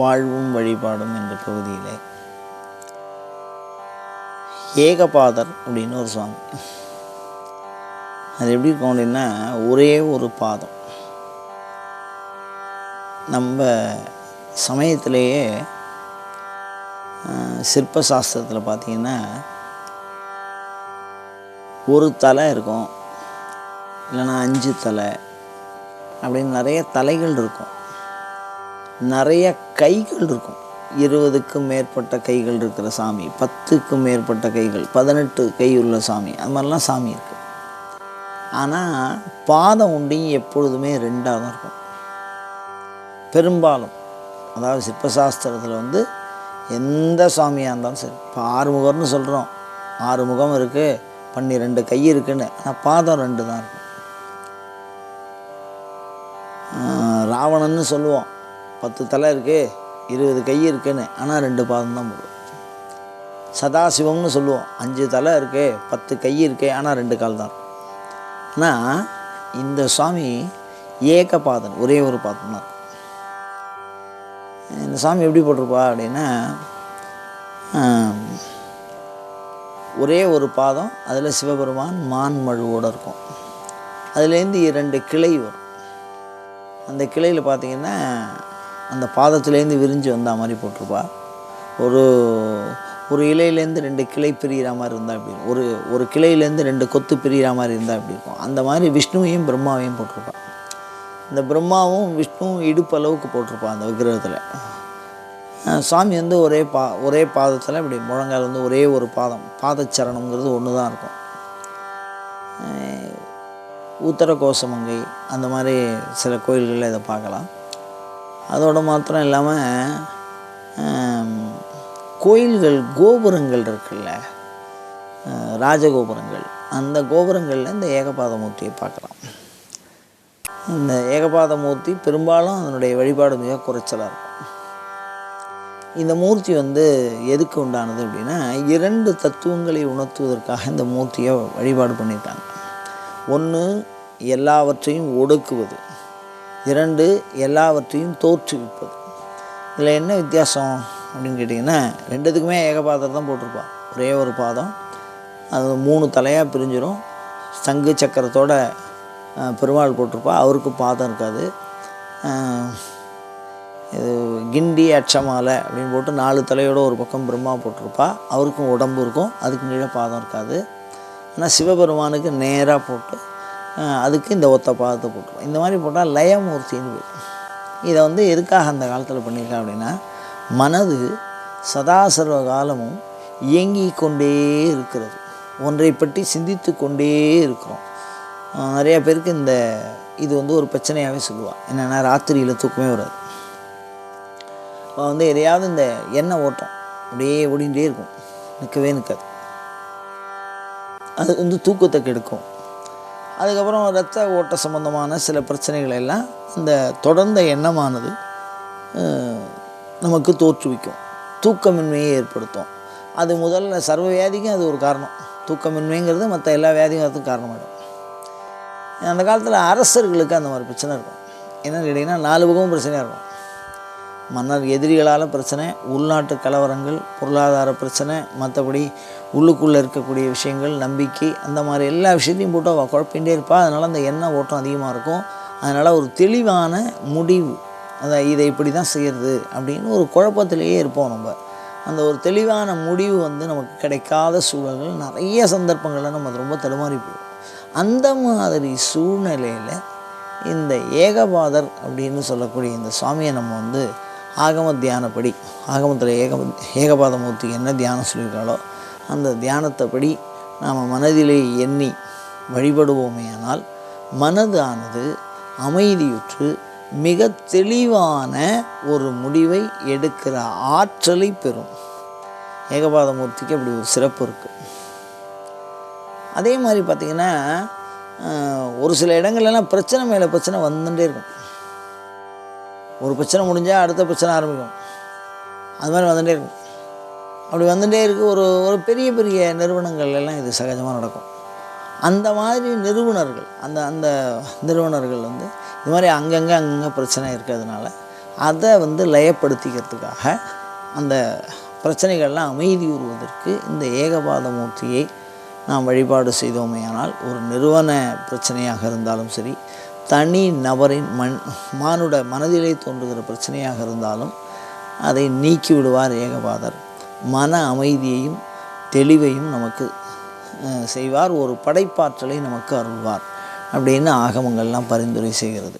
வாழ்வும் வழிபாடும் என்ற பகுதியில் ஏகபாதர் அப்படின்னு ஒரு சுவாமி. அது எப்படி இருக்கும் அப்படின்னா, ஒரே ஒரு பாதம். நம்ம சமயத்திலேயே சிற்ப சாஸ்திரத்தில் பார்த்திங்கன்னா ஒரு தலை இருக்கும், இல்லைன்னா 5 தலை அப்படின்னு நிறைய தலைகள் இருக்கும், நிறைய கைகள் இருக்கும். 20க்கும் மேற்பட்ட கைகள் இருக்கிற சாமி, 10க்கும் மேற்பட்ட கைகள், 18 கை உள்ள சாமி, அது மாதிரிலாம் சாமி இருக்குது. ஆனால் பாதம் உண்டியும் எப்பொழுதுமே 2ஆக தான் இருக்கும் பெரும்பாலும். அதாவது சிற்பசாஸ்திரத்தில் எந்த சாமியாக இருந்தாலும் சரி, இப்போ 6 முகம்னு சொல்கிறோம், 6 முகம் இருக்குது, 12 கை இருக்குன்னு, ஆனால் பாதம் 2 தான் இருக்கும். ராவணன்னு சொல்லுவோம், 10 தலை இருக்குது, 20 கை இருக்குன்னு, ஆனால் 2 பாதம் தான் போடுவோம். சதாசிவம்னு சொல்லுவோம், 5 தலை இருக்குது, 10 கை இருக்குது, ஆனால் 2 கால் தான் இருக்கும். ஆனால் இந்த சுவாமி ஏகபாதன், ஒரே ஒரு பாதம் தான் இருக்கும். இந்த சாமி எப்படி போட்டிருப்பா அப்படின்னா, ஒரே ஒரு பாதம், அதில் சிவபெருமான் மான் மழுவோடு இருக்கும். அதுலேருந்து 2 கிளை வரும். அந்த கிளையில் பார்த்திங்கன்னா அந்த பாதத்துலேருந்து விரிஞ்சு வந்த மாதிரி போட்டிருப்பா. ஒரு இலையிலேருந்து 2 கிளை பிரிகிற மாதிரி இருந்தால் எப்படி இருக்கும், ஒரு கிளையிலேருந்து 2 கொத்து பிரிகிற மாதிரி இருந்தால் எப்படி இருக்கும், அந்த மாதிரி விஷ்ணுவையும் பிரம்மாவையும் போட்டிருப்பாள். இந்த பிரம்மாவும் விஷ்ணுவும் இடுப்பு அளவுக்கு போட்டிருப்பாள் அந்த விக்கிரகத்தில். சாமி ஒரே பாதத்தில் இப்படி முழங்கால் ஒரே ஒரு பாதம், பாதச்சரணங்கிறது ஒன்று தான் இருக்கும். உத்தர கோசமங்கை அந்த மாதிரி சில கோயில்களில் இதை பார்க்கலாம். அதோடு மாத்திரம் இல்லாமல் கோயில்கள் கோபுரங்கள் இருக்குல்ல, ராஜகோபுரங்கள், அந்த கோபுரங்களில் இந்த ஏகபாத மூர்த்தியை பார்க்கலாம். இந்த ஏகபாத மூர்த்தி பெரும்பாலும் அதனுடைய வழிபாடு மிக குறைச்சலாக இருக்கும். இந்த மூர்த்தி எதுக்கு உண்டானது அப்படின்னா, 2 தத்துவங்களை உணர்த்துவதற்காக இந்த மூர்த்தியை வழிபாடு பண்ணியிருக்காங்க. 1 எல்லாவற்றையும் ஒடுக்குவது, 2 எல்லாவற்றையும் தோற்றுவிப்பது. இதில் என்ன வித்தியாசம் அப்படின்னு கேட்டிங்கன்னா, 2த்துக்குமே ஏகபாதம் தான் போட்டிருப்பா. ஒரே ஒரு பாதம், அது 3 தலையாக பிரிஞ்சிடும். சங்கு சக்கரத்தோட பெருமாள் போட்டிருப்பா, அவருக்கு பாதம் இருக்காது. இது கிண்டி அச்சமாலை அப்படின்னு போட்டு 4 தலையோட ஒரு பக்கம் பிரம்மா போட்டிருப்பா, அவருக்கும் உடம்பு இருக்கும், அதுக்கு கீழே பாதம் இருக்காது. ஆனால் சிவபெருமானுக்கு நேராக போட்டு அதுக்கு இந்த ஒத்த பாதத்தை போட்டுருவோம். இந்த மாதிரி போட்டால் லயமூர்த்தின்னு பேர். இதை எதுக்காக அந்த காலத்தில் பண்ணியிருக்கேன் அப்படின்னா, மனது சதாசர்வ காலமும் இயங்கி கொண்டே இருக்கிறது, ஒன்றை பற்றி சிந்தித்து கொண்டே இருக்கிறோம். நிறையா பேருக்கு இது ஒரு பிரச்சனையாகவே சொல்லுவாள். என்னென்னா, ராத்திரியில் தூக்கமே வராது. எதையாவது இந்த எண்ணெய் ஓட்டம் அப்படியே ஓடிகிட்டே இருக்கும், நிற்காது. அது தூக்கத்தை கெடுக்கும். அதுக்கப்புறம் இரத்த ஓட்ட சம்பந்தமான சில பிரச்சனைகள் எல்லாம் இந்த தொடர்ந்த எண்ணமானது நமக்கு தோற்றுவிக்கும், தூக்கமின்மையை ஏற்படுத்தும். அது முதல்ல சர்வ வியாதிக்கும் அது ஒரு காரணம். தூக்கமின்மைங்கிறது மற்ற எல்லா வியாதியும் அதுக்கு காரணமாயிடும். அந்த காலத்தில் அரசர்களுக்கு அந்த மாதிரி பிரச்சனை இருக்கும். என்னென்னு கேட்டிங்கன்னா, 4 பக்கமும் பிரச்சனையாக இருக்கும். மன்னர் எதிரிகளால் பிரச்சனை, உள்நாட்டு கலவரங்கள், பொருளாதார பிரச்சனை, மற்றபடி உள்ளுக்குள்ளே இருக்கக்கூடிய விஷயங்கள், நம்பிக்கை, அந்த மாதிரி எல்லா விஷயத்தையும் போட்டு அவள் குழப்பிகிட்டே இருப்பாள். அதனால் அந்த எண்ணெய் ஓட்டம் அதிகமாக இருக்கும். அதனால் ஒரு தெளிவான முடிவு, இதை இப்படி தான் செய்கிறது அப்படின்னு ஒரு குழப்பத்திலேயே இருப்போம் நம்ம. அந்த ஒரு தெளிவான முடிவு நமக்கு கிடைக்காத சூழல்கள், நிறைய சந்தர்ப்பங்களில் நம்ம ரொம்ப தடுமாறி போயிடும். அந்த மாதிரி சூழ்நிலையில் இந்த ஏகபாதர் அப்படின்னு சொல்லக்கூடிய இந்த சுவாமியை நம்ம ஆகம தியானப்படி, ஆகமத்தில் ஏகபாத மூர்த்திக்கு என்ன தியானம் சொல்லியிருக்காளோ அந்த தியானத்தைப்படி நாம் மனதிலே எண்ணி வழிபடுவோமேயானால் மனதானது அமைதியுற்று மிக தெளிவான ஒரு முடிவை எடுக்கிற ஆற்றலை பெறும். ஏகபாத மூர்த்திக்கு அப்படி ஒரு சிறப்பு இருக்குது. அதே மாதிரி பார்த்திங்கன்னா, ஒரு சில இடங்கள்லாம் பிரச்சனை மேலே பிரச்சனை வந்துட்டே இருக்கும். ஒரு பிரச்சனை முடிஞ்சால் அடுத்த பிரச்சனை ஆரம்பிக்கும், அது மாதிரி வந்துட்டே இருக்கும். அப்படி வந்துட்டே இருக்குது. ஒரு பெரிய பெரிய நிறுவனங்கள் எல்லாம் இது சகஜமாக நடக்கும். அந்த மாதிரி நிறுவனர்கள் அந்த நிறுவனர்கள் இது மாதிரி அங்கங்கே பிரச்சனை இருக்கிறதுனால அதை லயப்படுத்திக்கிறதுக்காக அந்த பிரச்சனைகள்லாம் அமைதியுறுவதற்கு இந்த ஏகபாத மூர்த்தியை நாம் வழிபாடு செய்தோமேயானால் ஒரு நிறுவன பிரச்சனையாக இருந்தாலும் சரி, தனி நபரின் மானுட மனதிலே தோன்றுகிற பிரச்சனையாக இருந்தாலும் அதை நீக்கி விடுவார் ஏகபாதர். மன அமைதியையும் தெளிவையும் நமக்கு செய்வார். ஒரு படைப்பாற்றலை நமக்கு அருள்வார் அப்படின்னு ஆகமங்கள்லாம் பரிந்துரை செய்கிறது.